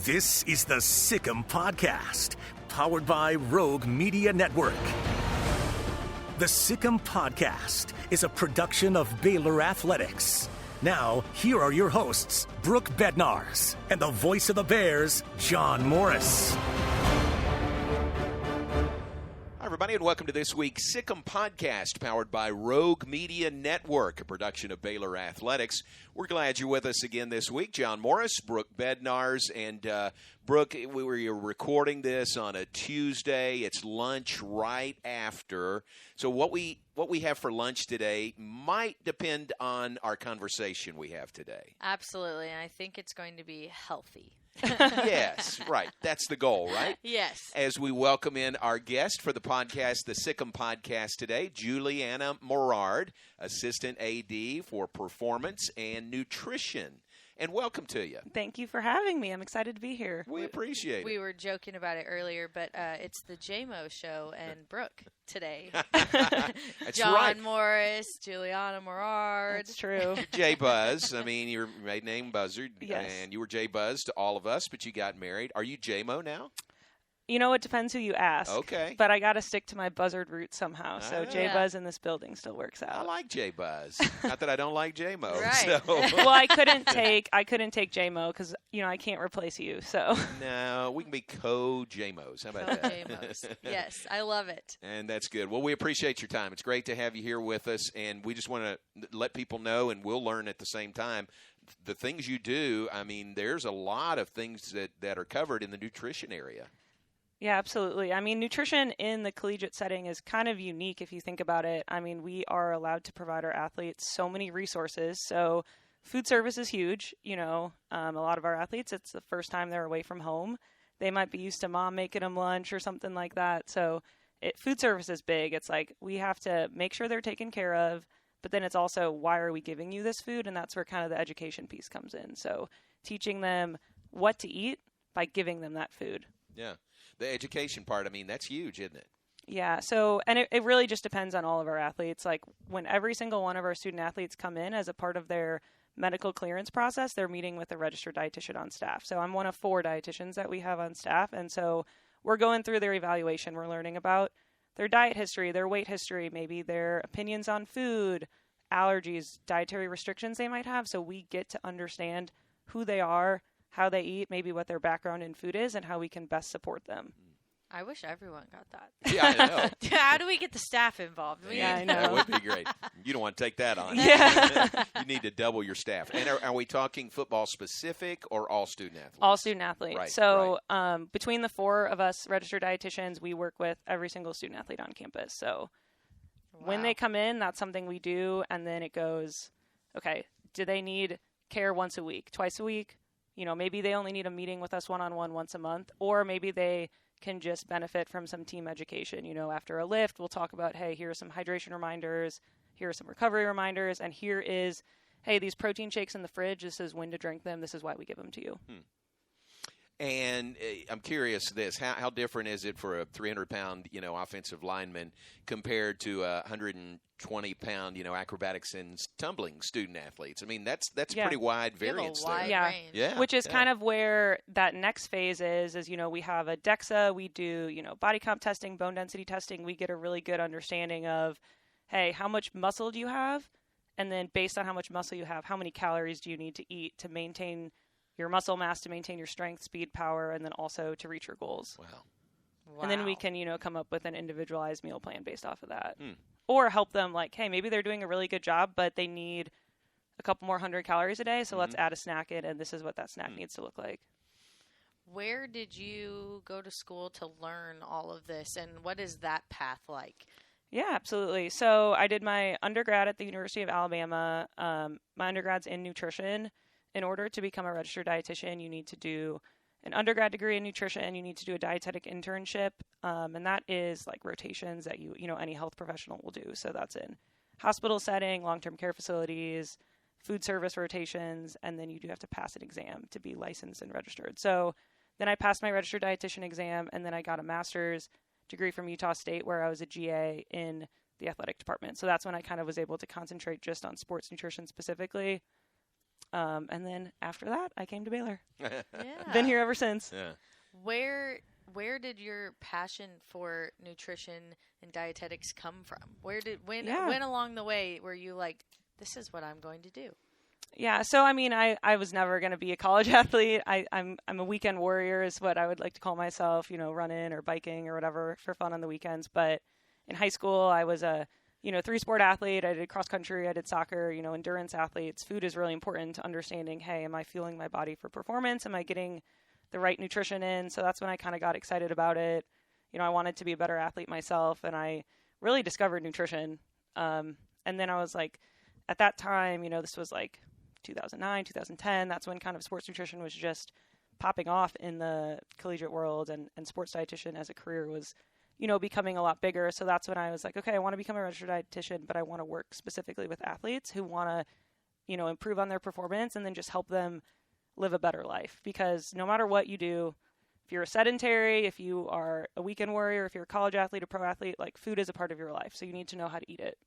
This is the Sick'em Podcast, powered by Rogue Media Network. The Sick'em Podcast is a production of Baylor Athletics. Now, here are your hosts, Brooke Bednarz and the voice of the Bears, John Morris. Hi, everybody, and welcome to this week's Sick'em Podcast, powered by Rogue Media Network, a production of Baylor Athletics. We're glad you're with us again this week. John Morris, Brooke Bednarz, and Brooke, we were recording this on a Tuesday. It's lunch right after. So what we have for lunch today might depend on our conversation we have today. Absolutely, and I think it's going to be healthy. Yes, right. That's the goal, right? Yes. As we welcome in our guest for the podcast, the Sick'em Podcast today, Anna Morard, Assistant AD for Performance and Nutrition. And welcome to you. Thank you for having me. I'm excited to be here. We appreciate it. We were joking about it earlier, but it's the JMO show and Brooke today. That's John right. Morris, Anna Morard. That's true. J Buzz. I mean, your maiden name Buzzard, Yes. and you were J Buzz to all of us, but you got married. Are you JMO now? You know, it depends who you ask. Okay. But I got to stick to my Buzzard roots somehow. So J-Buzz in this building still works out. I like J Buzz. Not that I don't like JMO. Right. So. Well, I couldn't take JMO because, I can't replace you. So No, we can be co-JMOs. How about that? JMOs. Yes, I love it. And that's good. Well, we appreciate your time. It's great to have you here with us, and we just want to let people know, and we'll learn at the same time, the things you do. I mean, there's a lot of things that are covered in the nutrition area. yeah, absolutely. I mean, nutrition in the collegiate setting is kind of unique if you think about it. I mean, we are allowed to provide our athletes so many resources. So food service is huge. A lot of our athletes, it's the first time they're away from home. They might be used to mom making them lunch or something like that. So food service is big. It's like we have to make sure they're taken care of, but then it's also, why are we giving you this food? And that's where kind of the education piece comes in. So teaching them what to eat by giving them that food. Yeah. The education part, I mean, that's huge, isn't it? Yeah. So, and it really just depends on all of our athletes. Like when every single one of our student athletes come in as a part of their medical clearance process, they're meeting with a registered dietitian on staff. So I'm one of 4 dietitians that we have on staff. And so we're going through their evaluation. We're learning about their diet history, their weight history, maybe their opinions on food, allergies, dietary restrictions they might have. So we get to understand who they are, how they eat, maybe what their background in food is, and how we can best support them. I wish everyone got that. Yeah, I know. How do we get the staff involved? Yeah, I know. That would be great. You don't want to take that on. Yeah. You need to double your staff. And are we talking football specific or all student athletes? All student athletes. Right, so between the 4 of us registered dietitians, we work with every single student athlete on campus. So when they come in, that's something we do. And then it goes, okay, do they need care once a week, twice a week? Maybe they only need a meeting with us one-on-one once a month, or maybe they can just benefit from some team education. After a lift, we'll talk about, hey, here are some hydration reminders, here are some recovery reminders, and here is, hey, these protein shakes in the fridge, this is when to drink them, this is why we give them to you. And I'm curious this, how different is it for a 300-pound, offensive lineman compared to a 120-pound, acrobatics and tumbling student athletes? I mean, that's pretty wide variance there. Range. Yeah. Which is kind of where that next phase is, we have a DEXA, we do, body comp testing, bone density testing. We get a really good understanding of, hey, how much muscle do you have? And then based on how much muscle you have, how many calories do you need to eat to maintain your muscle mass, to maintain your strength, speed, power, and then also to reach your goals. Wow. And then we can, come up with an individualized meal plan based off of that. Or help them like, hey, maybe they're doing a really good job, but they need a couple more 100 calories a day. So let's add a snack in, and this is what that snack needs to look like. Where did you go to school to learn all of this, and what is that path like? Yeah, absolutely. So I did my undergrad at the University of Alabama. My undergrad's in nutrition. In order to become a registered dietitian, you need to do an undergrad degree in nutrition. You need to do a dietetic internship, and that is like rotations that any health professional will do. So that's in hospital setting, long-term care facilities, food service rotations, and then you do have to pass an exam to be licensed and registered. So then I passed my registered dietitian exam, and then I got a master's degree from Utah State where I was a GA in the athletic department. So that's when I kind of was able to concentrate just on sports nutrition specifically. And then after that, I came to Baylor. Yeah. Been here ever since. Yeah. Where did your passion for nutrition and dietetics come from? When along the way were you like, this is what I'm going to do? Yeah, so I mean, I was never going to be a college athlete. I'm a weekend warrior is what I would like to call myself, running or biking or whatever for fun on the weekends. But in high school, I was a, 3-sport athlete. I did cross country, I did soccer, endurance athletes. Food is really important to understanding, hey, am I fueling my body for performance? Am I getting the right nutrition in? So that's when I kind of got excited about it. I wanted to be a better athlete myself, and I really discovered nutrition. And then I was like, at that time, this was like 2009, 2010, that's when kind of sports nutrition was just popping off in the collegiate world, and sports dietitian as a career was, becoming a lot bigger. So that's when I was like, okay, I want to become a registered dietitian, but I want to work specifically with athletes who want to, improve on their performance and then just help them live a better life. Because no matter what you do, if you're a sedentary, if you are a weekend warrior, if you're a college athlete, a pro athlete, like food is a part of your life. So you need to know how to eat it.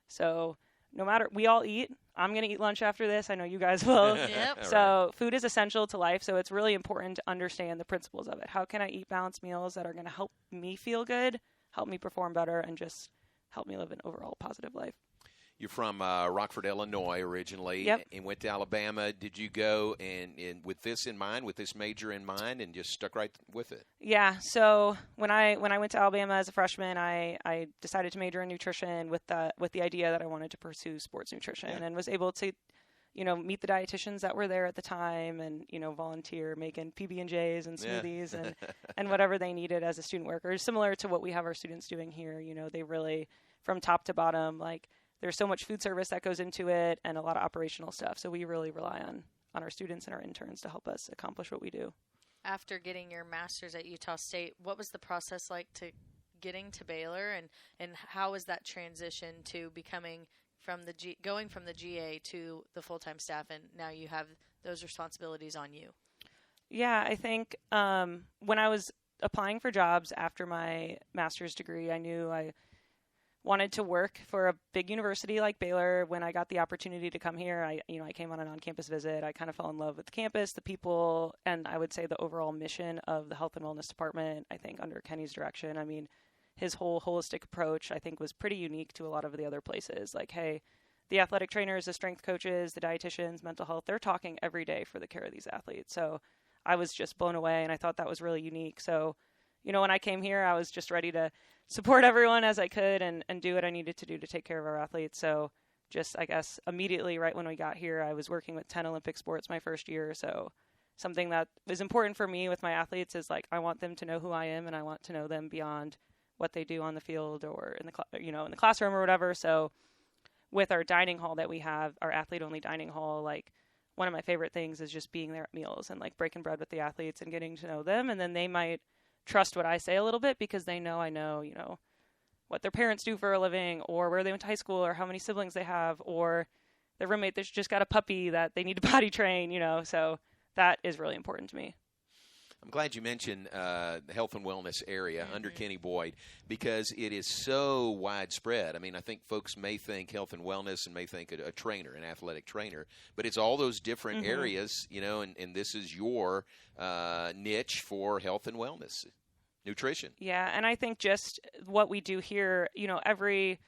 So no matter, we all eat. I'm going to eat lunch after this. I know you guys will. Yep. So food is essential to life. So it's really important to understand the principles of it. How can I eat balanced meals that are going to help me feel good, help me perform better, and just help me live an overall positive life? You're from Rockford, Illinois originally, Yep. and went to Alabama. Did you go and with this in mind, with this major in mind, and just stuck right with it? Yeah. So when I went to Alabama as a freshman, I decided to major in nutrition with the idea that I wanted to pursue sports nutrition, and was able to, meet the dietitians that were there at the time, and volunteer making PB&Js and smoothies and whatever they needed as a student worker, similar to what we have our students doing here. They really, from top to bottom, like, there's so much food service that goes into it and a lot of operational stuff. So we really rely on our students and our interns to help us accomplish what we do. After getting your master's at Utah State, what was the process like to getting to Baylor, and how was that transition to becoming going from the GA to the full-time staff, and now you have those responsibilities on you? Yeah, I think when I was applying for jobs after my master's degree, I knew I wanted to work for a big university like Baylor. When I got the opportunity to come here, I came on an on-campus visit. I kind of fell in love with the campus, the people, and I would say the overall mission of the health and wellness department. I think under Kenny's direction, I mean, his whole holistic approach, I think, was pretty unique to a lot of the other places. Like, hey, the athletic trainers, the strength coaches, the dietitians, mental health, they're talking every day for the care of these athletes. So I was just blown away, and I thought that was really unique. So, when I came here, I was just ready to support everyone as I could and do what I needed to do to take care of our athletes. So just, I guess, immediately right when we got here, I was working with 10 Olympic sports my first year. So something that was important for me with my athletes is, like, I want them to know who I am, and I want to know them beyond what they do on the field or in the in the classroom or whatever. So with our dining hall that we have, our athlete-only dining hall, like, one of my favorite things is just being there at meals and, like, breaking bread with the athletes and getting to know them. And then they might trust what I say a little bit because they know I know, what their parents do for a living, or where they went to high school, or how many siblings they have, or their roommate that's just got a puppy that they need to potty train, so that is really important to me. I'm glad you mentioned the health and wellness area under Kenny Boyd, because it is so widespread. I mean, I think folks may think health and wellness and may think a trainer, an athletic trainer, but it's all those different areas, and this is your niche for health and wellness, nutrition. Yeah, and I think just what we do here, every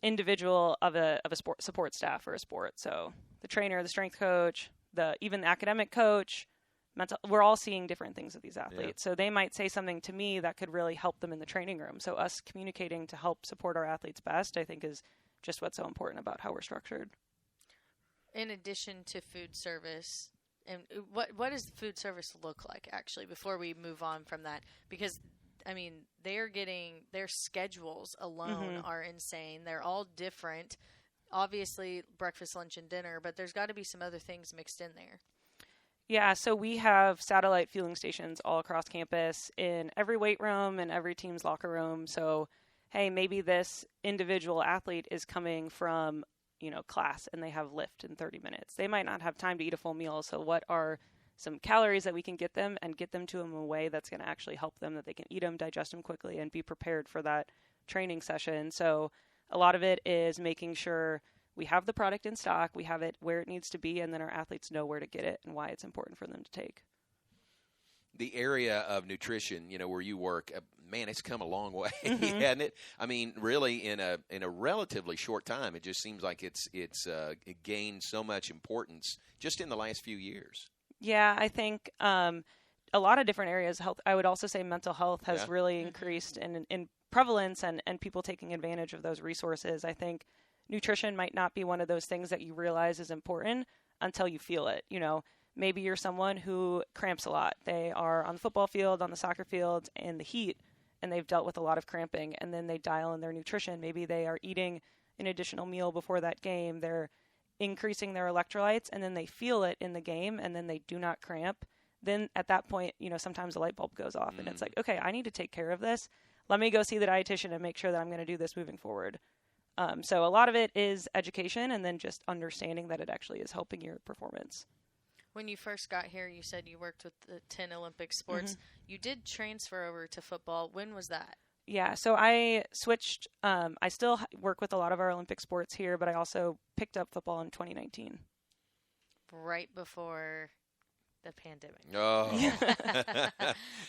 individual of a support staff for a sport, so the trainer, the strength coach, even the academic coach, we're all seeing different things with these athletes. So they might say something to me that could really help them in the training room. So us communicating to help support our athletes best, I think, is just what's so important about how we're structured. In addition to food service, and what does food service look like, actually, before we move on from that? Because, I mean, their schedules alone are insane. They're all different. Obviously, breakfast, lunch, and dinner, but there's got to be some other things mixed in there. Yeah, so we have satellite fueling stations all across campus in every weight room and every team's locker room. So, hey, maybe this individual athlete is coming from, class, and they have lift in 30 minutes. They might not have time to eat a full meal. So what are some calories that we can get them and get them to them in a way that's going to actually help them, that they can eat them, digest them quickly, and be prepared for that training session? So a lot of it is making sure we have the product in stock, we have it where it needs to be, and then our athletes know where to get it and why it's important for them to take. The area of nutrition, where you work, man, it's come a long way, hasn't it? I mean, really, in a relatively short time, it just seems like it gained so much importance just in the last few years. Yeah, I think a lot of different areas. Health. I would also say mental health has really increased in prevalence and people taking advantage of those resources. I think nutrition might not be one of those things that you realize is important until you feel it. Maybe you're someone who cramps a lot. They are on the football field, on the soccer field, in the heat, and they've dealt with a lot of cramping, and then they dial in their nutrition. Maybe they are eating an additional meal before that game. They're increasing their electrolytes, and then they feel it in the game, and then they do not cramp. Then at that point, sometimes a light bulb goes off, and it's like, okay, I need to take care of this. Let me go see the dietitian and make sure that I'm going to do this moving forward. So a lot of it is education, and then just understanding that it actually is helping your performance. When you first got here, you said you worked with the 10 Olympic sports. You did transfer over to football. When was that? Yeah, so I switched. I still work with a lot of our Olympic sports here, but I also picked up football in 2019. Right before the pandemic. Oh.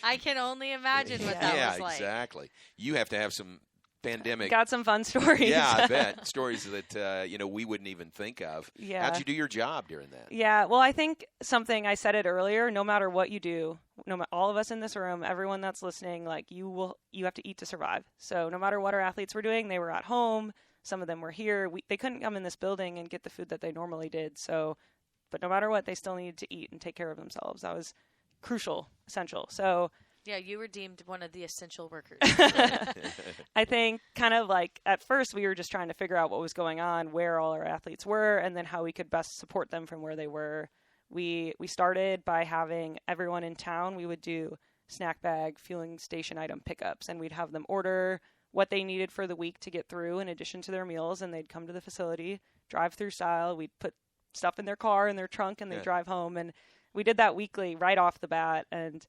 I can only imagine what that was like. Yeah, exactly. You have to have some pandemic. Got some fun stories. Yeah, I bet. Stories that, we wouldn't even think of. Yeah. How'd you do your job during that? Yeah, well, I think I said it earlier, no matter what you do, all of us in this room, everyone that's listening, like you have to eat to survive. So no matter what our athletes were doing, they were at home. Some of them were here. They couldn't come in this building and get the food that they normally did. So, but no matter what, they still needed to eat and take care of themselves. That was crucial, essential. So yeah, you were deemed one of the essential workers. I think kind of like at first we were just trying to figure out what was going on, where all our athletes were, and then how we could best support them from where they were. We started by having everyone in town. We would do snack bag, fueling station item pickups, and we'd have them order what they needed for the week to get through in addition to their meals, and they'd come to the facility, drive-through style. We'd put stuff in their car, in their trunk, and they'd drive home. And we did that weekly right off the bat, and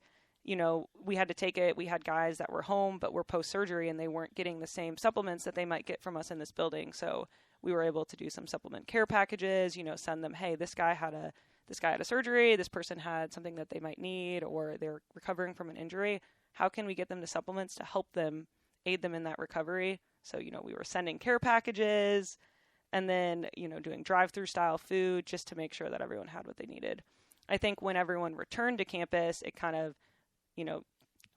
we had to take it. We had guys that were home but were post-surgery, and they weren't getting the same supplements that they might get from us in this building. So we were able to do some supplement care packages, send them, hey, this guy had a surgery, this person had something that they might need, or they're recovering from an injury. How can we get them to supplements to help them, aid them in that recovery? So, we were sending care packages and then, doing drive-through style food just to make sure that everyone had what they needed. I think when everyone returned to campus, it kind of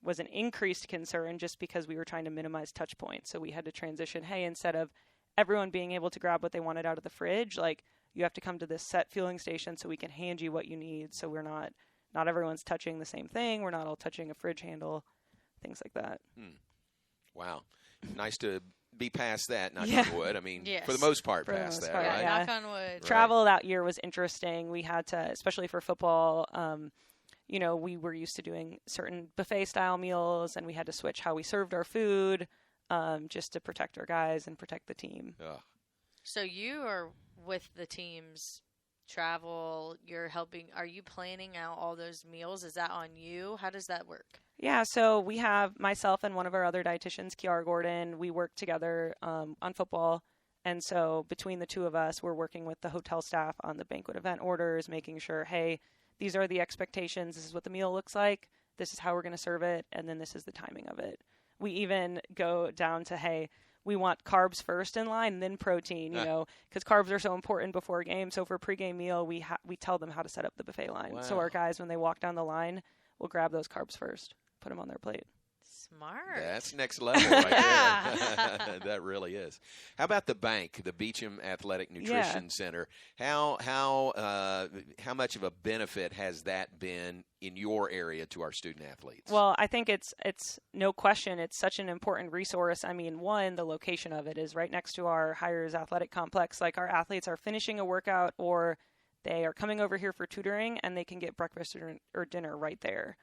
was an increased concern just because we were trying to minimize touch points. So we had to transition, hey, instead of everyone being able to grab what they wanted out of the fridge, like you have to come to this set fueling station so we can hand you what you need. So we're not everyone's touching the same thing. We're not all touching a fridge handle, things like that. Wow. Nice to be past that, knock on wood. I mean, yes. For the most part, For past that, part, right? Knock on wood. Travel that year was interesting. We had to, especially for football, we were used to doing certain buffet-style meals, and we had to switch how we served our food just to protect our guys and protect the team. Ugh. So you are with the team's travel. You're helping. Are you planning out all those meals? Is that on you? How does that work? Yeah, so we have myself and one of our other dietitians, Kiara Gordon. We work together on football. And so between the two of us, we're working with the hotel staff on the banquet event orders, making sure, hey, these are the expectations. This is what the meal looks like. This is how we're going to serve it. And then this is the timing of it. We even go down to, hey, we want carbs first in line and then protein, because carbs are so important before a game. So for a pregame meal, we tell them how to set up the buffet line. Wow. So our guys, when they walk down the line, will grab those carbs first, put them on their plate. Smart. That's next level right there. That really is. How about the bank, the Beecham Athletic Nutrition Center? How much of a benefit has that been in your area to our student athletes? Well, I think it's no question. It's such an important resource. I mean, one, the location of it is right next to our Hires Athletic Complex. Like our athletes are finishing a workout or they are coming over here for tutoring, and they can get breakfast or dinner right there.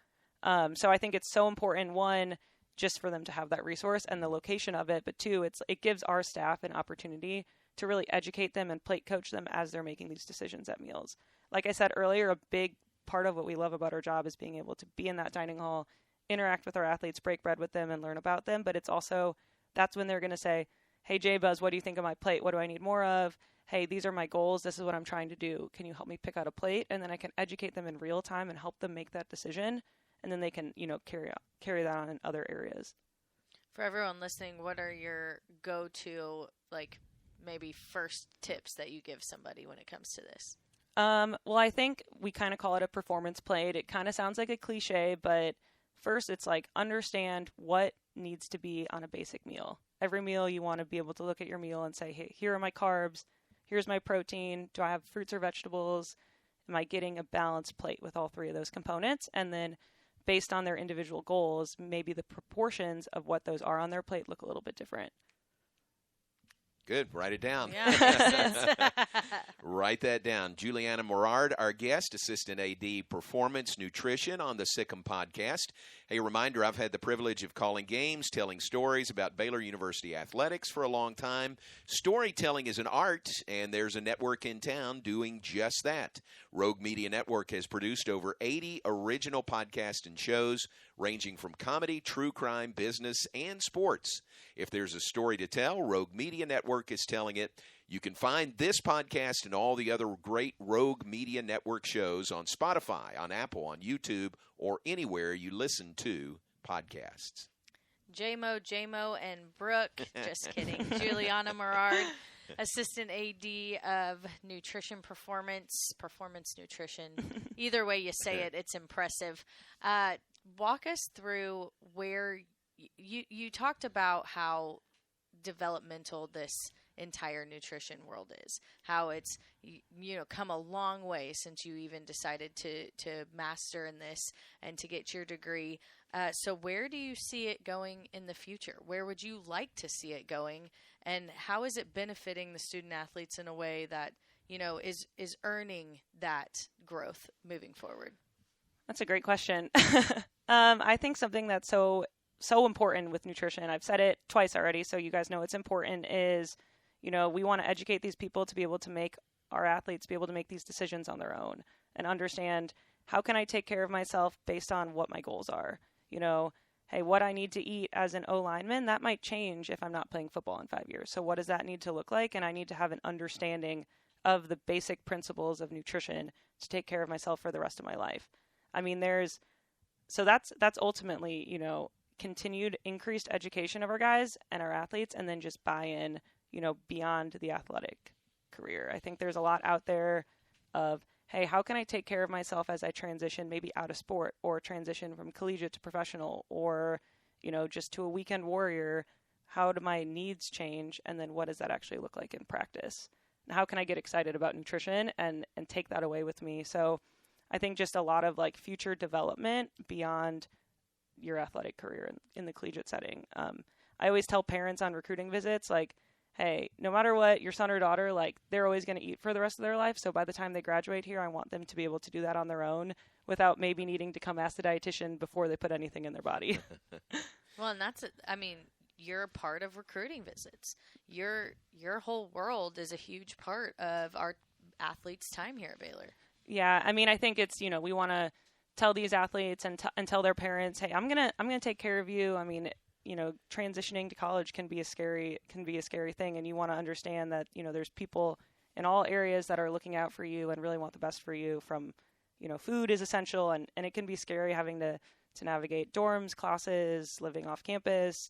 So I think it's so important, one, just for them to have that resource and the location of it, but two, it gives our staff an opportunity to really educate them and plate coach them as they're making these decisions at meals. Like I said earlier, a big part of what we love about our job is being able to be in that dining hall, interact with our athletes, break bread with them, and learn about them. But it's also, that's when they're going to say, hey, J-Buzz, what do you think of my plate? What do I need more of? hey, these are my goals. This is what I'm trying to do. Can you help me pick out a plate? And then I can educate them in real time and help them make that decision. And then they can, carry that on in other areas. For everyone listening, what are your go-to, like, maybe first tips that you give somebody when it comes to this? Well, I think we kind of call it a performance plate. It kind of sounds like a cliche, but first it's like understand what needs to be on a basic meal. Every meal you want to be able to look at your meal and say, hey, here are my carbs. Here's my protein. Do I have fruits or vegetables? Am I getting a balanced plate with all three of those components? And then based on their individual goals, maybe the proportions of what those are on their plate look a little bit different. Good. Write it down. Yeah. Write that down. Anna Morard, our guest, Assistant AD Performance Nutrition on the Sikkim Podcast. Hey, a reminder, I've had the privilege of calling games, telling stories about Baylor University athletics for a long time. Storytelling is an art, and there's a network in town doing just that. Rogue Media Network has produced over 80 original podcasts and shows ranging from comedy, true crime, business, and sports. If there's a story to tell, Rogue Media Network is telling it. You can find this podcast and all the other great Rogue Media Network shows on Spotify, on Apple, on YouTube, or anywhere you listen to podcasts. JMO, and Brooke. Just kidding. Anna Morard, Assistant AD of Nutrition Performance Nutrition. Either way you say it, it's impressive. Walk us through where you talked about how developmental this entire nutrition world is, how it's come a long way since you even decided to master in this and to get your degree. So where do you see it going in the future? Where would you like to see it going, and how is it benefiting the student athletes in a way that is earning that growth moving forward? That's a great question. I think something that's so important with nutrition, I've said it twice already, so you guys know it's important, is we want to educate these people to be able to make our athletes be able to make these decisions on their own and understand, how can I take care of myself based on what my goals are? Hey, what I need to eat as an O lineman, that might change if I'm not playing football in 5 years. So what does that need to look like? And I need to have an understanding of the basic principles of nutrition to take care of myself for the rest of my life. I mean, that's ultimately, continued increased education of our guys and our athletes, and then just buy-in, beyond the athletic career. I think there's a lot out there of, hey, how can I take care of myself as I transition maybe out of sport, or transition from collegiate to professional, or, just to a weekend warrior? How do my needs change? And then what does that actually look like in practice? And how can I get excited about nutrition and take that away with me? So I think just a lot of like future development beyond your athletic career in the collegiate setting. I always tell parents on recruiting visits, like, hey, no matter what, your son or daughter, like, they're always going to eat for the rest of their life. So by the time they graduate here, I want them to be able to do that on their own without maybe needing to come ask the dietitian before they put anything in their body. Well, and you're a part of recruiting visits. Your whole world is a huge part of our athletes' time here at Baylor. Yeah, I think it's, we want to tell these athletes and tell their parents, hey, I'm gonna take care of you. Transitioning to college can be a scary thing, and you want to understand that there's people in all areas that are looking out for you and really want the best for you. From food is essential, and it can be scary having to navigate dorms, classes, living off campus.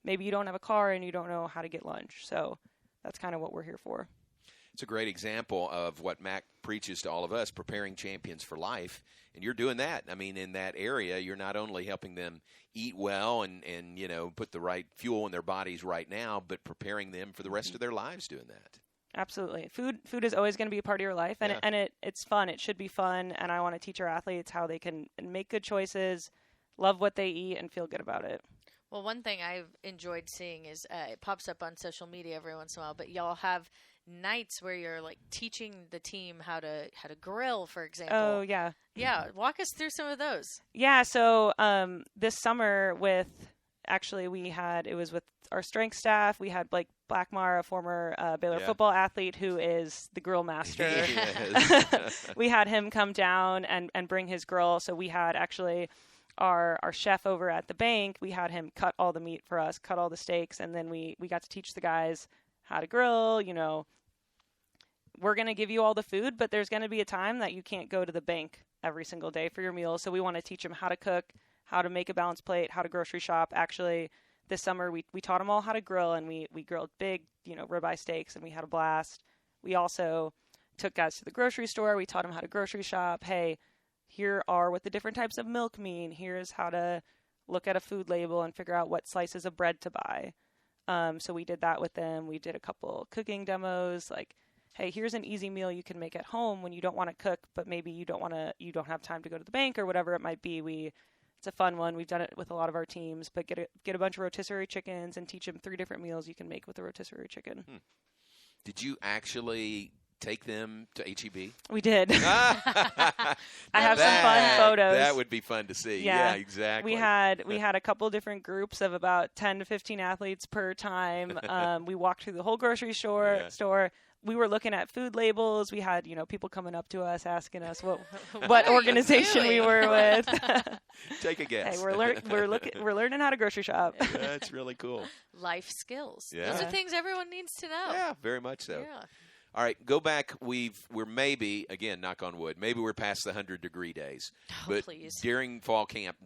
Maybe you don't have a car and you don't know how to get lunch. So that's kind of what we're here for. It's a great example of what Mac preaches to all of us, preparing champions for life. And you're doing that. In that area, you're not only helping them eat well and put the right fuel in their bodies right now, but preparing them for the rest of their lives doing that. Absolutely. Food is always going to be a part of your life, and it's fun. It should be fun, and I want to teach our athletes how they can make good choices, love what they eat, and feel good about it. Well, one thing I've enjoyed seeing is it pops up on social media every once in a while, but y'all have nights where you're like teaching the team how to grill, for example. Oh, yeah. Yeah. Walk us through some of those. Yeah. So this summer it was with our strength staff. We had Blake Blackmar, a former Baylor football athlete who is the grill master. We had him come down and bring his grill. So we had actually our chef over at the bank, we had him cut all the meat for us, cut all the steaks, and then we got to teach the guys how to grill, we're going to give you all the food, but there's going to be a time that you can't go to the bank every single day for your meals. So we want to teach them how to cook, how to make a balanced plate, how to grocery shop. Actually, this summer we taught them all how to grill, and we grilled big, ribeye steaks, and we had a blast. We also took guys to the grocery store. We taught them how to grocery shop. Hey, here are what the different types of milk mean. Here's how to look at a food label and figure out what slices of bread to buy. So we did that with them. We did a couple cooking demos, like, hey, here's an easy meal you can make at home when you don't want to cook, but maybe you don't have time to go to the bank or whatever it might be. It's a fun one. We've done it with a lot of our teams, but get a bunch of rotisserie chickens and teach them 3 different meals you can make with a rotisserie chicken. Did you actually take them to HEB? We did. I have some fun photos. That would be fun to see. Yeah, exactly. We had a couple different groups of about 10 to 15 athletes per time. We walked through the whole grocery store. We were looking at food labels. We had, people coming up to us asking us what organization we were with. Take a guess. Hey, we're learning how to grocery shop. That's really cool. Life skills. Yeah. Those are things everyone needs to know. Yeah, very much so. Yeah. All right, go back. We're maybe, again, knock on wood, maybe we're past the 100-degree days. But please. during fall camp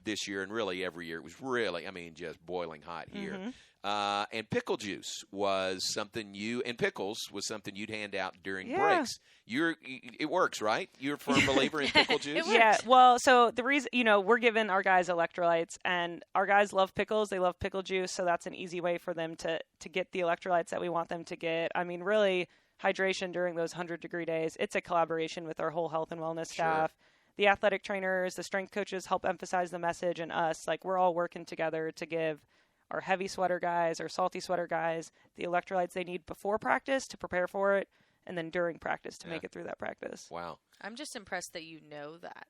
this year, and really every year, it was really, just boiling hot here. And pickle juice was something pickles was something you'd hand out during breaks. It works, right? You're a firm believer in pickle juice? Yeah, well, so the reason, we're giving our guys electrolytes, and our guys love pickles. They love pickle juice, so that's an easy way for them to get the electrolytes that we want them to get. I mean, really, hydration during those 100-degree days, it's a collaboration with our whole health and wellness staff. Sure. The athletic trainers, the strength coaches help emphasize the message, and us, we're all working together to give our heavy sweater guys, our salty sweater guys, the electrolytes they need before practice to prepare for it, and then during practice to make it through that practice. Wow. I'm just impressed that you know that,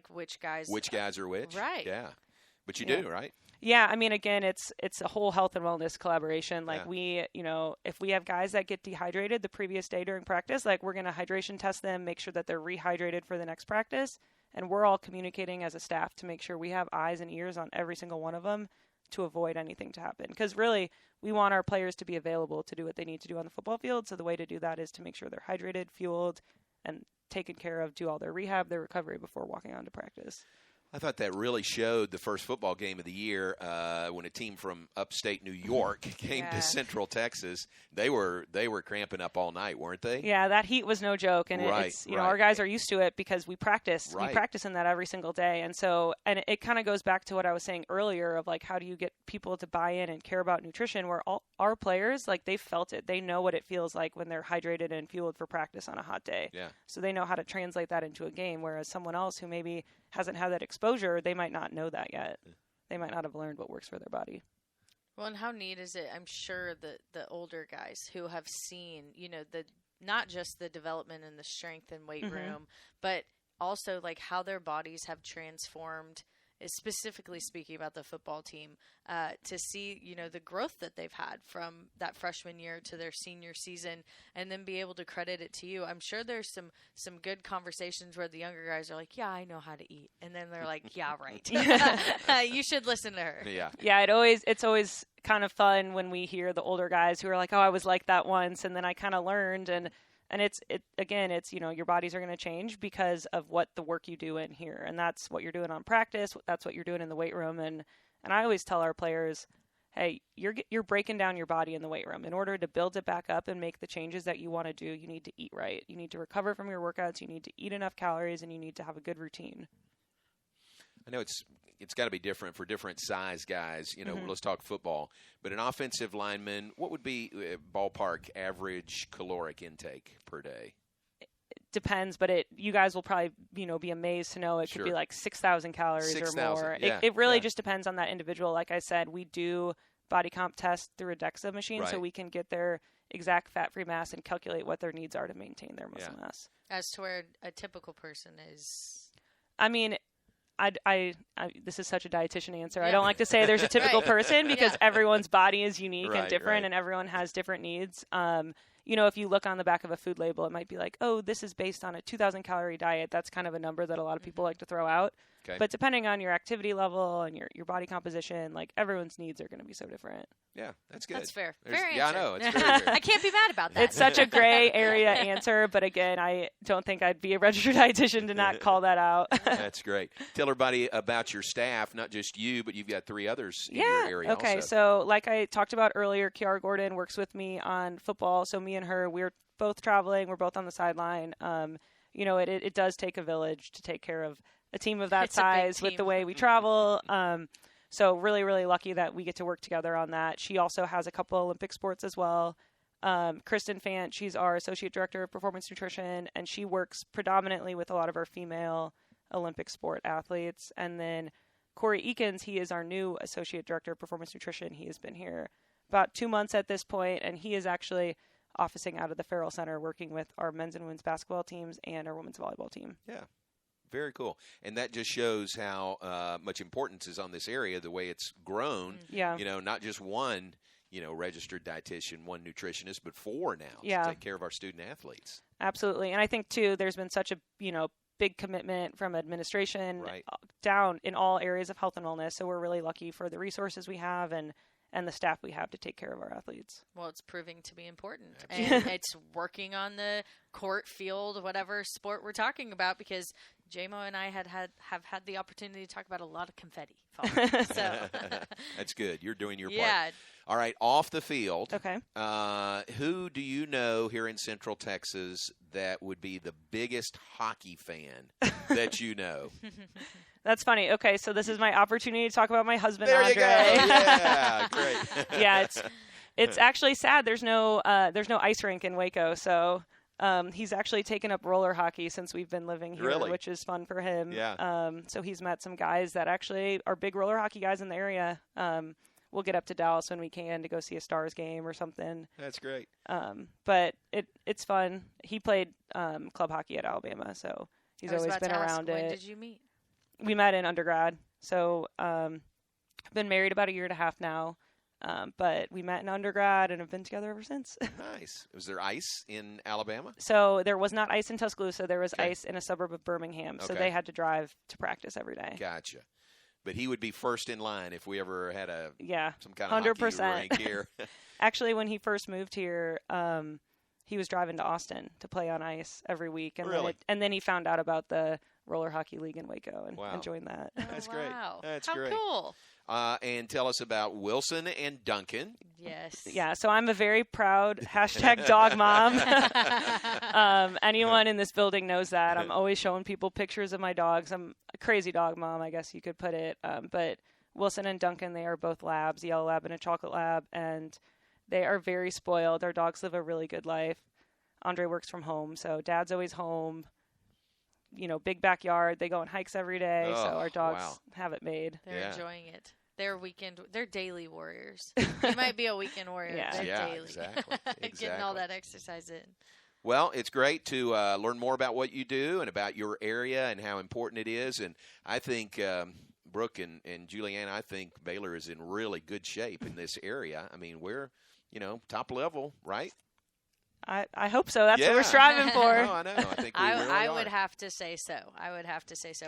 which guys are which. Right. Yeah. But you do, right? Yeah, I mean, again, it's a whole health and wellness collaboration. We, if we have guys that get dehydrated the previous day during practice, we're going to hydration test them, make sure that they're rehydrated for the next practice, and we're all communicating as a staff to make sure we have eyes and ears on every single one of them to avoid anything to happen. Because really, we want our players to be available to do what they need to do on the football field, so the way to do that is to make sure they're hydrated, fueled, and taken care of, do all their rehab, their recovery before walking on to practice. I thought that really showed the first football game of the year when a team from upstate New York came to Central Texas. They were cramping up all night, weren't they? Yeah, that heat was no joke, and our guys are used to it because we practice. Right. We practice in that every single day, and it kind of goes back to what I was saying earlier of how do you get people to buy in and care about nutrition? Where all our players they felt it, they know what it feels like when they're hydrated and fueled for practice on a hot day. Yeah. So they know how to translate that into a game. Whereas someone else who maybe hasn't had that exposure, they might not know that yet. They might not have learned what works for their body. Well, and how neat is it? I'm sure the older guys who have seen, not just the development and the strength and weight room, but also how their bodies have transformed, specifically speaking about the football team, to see, the growth that they've had from that freshman year to their senior season, and then be able to credit it to you. I'm sure there's some good conversations where the younger guys are like, yeah, I know how to eat. And then they're like, yeah, right. You should listen to her. Yeah. Yeah, it's always kind of fun when we hear the older guys who are like, oh, I was like that once, and then I kind of learned, and it's your bodies are going to change because of what the work you do in here. And that's what you're doing on practice. That's what you're doing in the weight room. And I always tell our players, hey, you're breaking down your body in the weight room. In order to build it back up and make the changes that you want to do, you need to eat right. You need to recover from your workouts. You need to eat enough calories, and you need to have a good routine. I know it's got to be different for different size guys. Let's talk football. But an offensive lineman, what would be ballpark average caloric intake per day? It depends, but you guys will probably be amazed to know it could be 6,000 calories 6,000, or more. yeah, it really just depends on that individual. Like I said, we do body comp tests through a DEXA machine, so we can get their exact fat-free mass and calculate what their needs are to maintain their muscle mass. As to where a typical person is. I mean, I this is such a dietitian answer. I don't like to say there's a typical person because everyone's body is unique and different, and everyone has different needs. If you look on the back of a food label, it might be like, oh, this is based on a 2,000 calorie diet. That's kind of a number that a lot of people like to throw out. Okay. But depending on your activity level and your body composition, like everyone's needs are going to be so different. Yeah, that's good. That's fair. There's- Fair yeah, answer. I know. It's very fair. I can't be mad about that. It's such a gray area answer, but again, I don't think I'd be a registered dietitian to not call that out. That's great. Tell everybody about your staff, not just you, but you've got 3 others in your area okay. also. So like I talked about earlier, Kiara Gordon works with me on football. So me and her, we're both traveling. We're both on the sideline. It does take a village to take care of a team of that It's a big size with team. the way we travel. So really, really lucky that we get to work together on that. She also has a couple Olympic sports as well. Kristen Fant, she's our Associate Director of Performance Nutrition, and she works predominantly with a lot of our female Olympic sport athletes. And then Corey Eakins, he is our new Associate Director of Performance Nutrition. He has been here about 2 months at this point, and he is actually officing out of the Farrell Center working with our men's and women's basketball teams and our women's volleyball team. Yeah. Very cool. And that just shows how much importance is on this area, the way it's grown. Yeah. Not just one, registered dietitian, one nutritionist, but 4 now Yeah. to take care of our student athletes. Absolutely. And I think, too, there's been such a, big commitment from administration Right. down in all areas of health and wellness. So we're really lucky for the resources we have and the staff we have to take care of our athletes. Well, it's proving to be important. And it's working on the court, field, whatever sport we're talking about, because JMO and I have had the opportunity to talk about a lot of confetti falling. So That's good. You're doing your yeah. part. All right, off the field. Okay. Who do you know here in Central Texas that would be the biggest hockey fan that you know? That's funny. Okay, so this is my opportunity to talk about my husband, There Andre. you go. Yeah, great. Yeah, it's actually sad. There's no ice rink in Waco, so he's actually taken up roller hockey since we've been living here, Really? which is fun for him. Yeah. So he's met some guys that actually are big roller hockey guys in the area. We'll get up to Dallas when we can to go see a Stars game or something. That's great. But it's fun. He played club hockey at Alabama, so he's I was always about been to ask, around when it. did you meet? We met in undergrad, so I've been married about 1.5 years now, but we met in undergrad and have been together ever since. Nice. Was there ice in Alabama? So there was not ice in Tuscaloosa. There was Okay. ice in a suburb of Birmingham, so Okay. they had to drive to practice every day. Gotcha. But he would be first in line if we ever had Yeah, some kind of 100%. hockey rink here. Actually, when he first moved here, he was driving to Austin to play on ice every week, and Really? then he found out about the roller hockey league in Waco and Wow. joined that. That's great. Wow. That's How great. cool. And tell us about Wilson and Duncan. Yes. Yeah, so I'm a very proud #dog mom. Anyone in this building knows that. I'm always showing people pictures of my dogs. I'm a crazy dog mom, I guess you could put it. But Wilson and Duncan, they are both labs, a yellow lab and a chocolate lab, and they are very spoiled. Our dogs live a really good life. Andre works from home, so Dad's always home. Big backyard. They go on hikes every day, so Oh, our dogs wow. have it made. They're Yeah. enjoying it. They're daily warriors. You might be a weekend warrior. Yeah. They're Yeah, daily. exactly. Getting all Exactly. that exercise in. Well, it's great to learn more about what you do and about your area and how important it is. And I think, Brooke and Julianne, I think Baylor is in really good shape in this area. I mean, we're, top level, right? I hope so. That's what Yeah. we're striving for. No, I know. I think we really I are. would have to say so.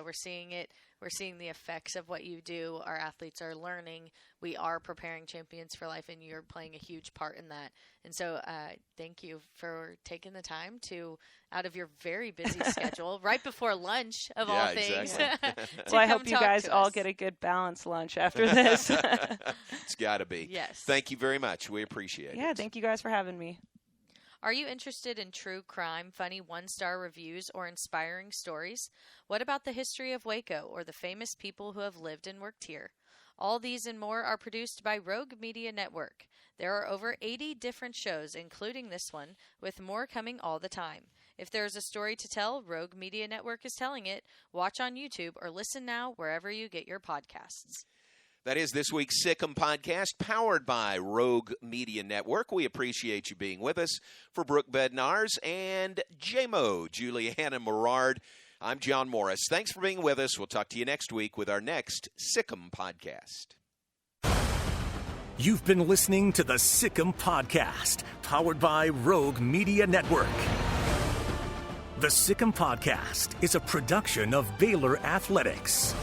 We're seeing it. We're seeing the effects of what you do. Our athletes are learning. We are preparing champions for life, and you're playing a huge part in that. And so thank you for taking the time out of your very busy schedule, right before lunch of all things. Exactly. to Well, I come hope you talk guys to all us. get a good balanced lunch after this. It's got to be. Yes. Thank you very much. We appreciate it. Yeah, thank you guys for having me. Are you interested in true crime, funny one-star reviews, or inspiring stories? What about the history of Waco or the famous people who have lived and worked here? All these and more are produced by Rogue Media Network. There are over 80 different shows, including this one, with more coming all the time. If there is a story to tell, Rogue Media Network is telling it. Watch on YouTube or listen now wherever you get your podcasts. That is this week's Sikkim podcast, powered by Rogue Media Network. We appreciate you being with us. For Brooke Bednarz and JMO, Anna Morard, I'm John Morris. Thanks for being with us. We'll talk to you next week with our next Sikkim podcast. You've been listening to the Sikkim Podcast, powered by Rogue Media Network. The Sikkim Podcast is a production of Baylor Athletics.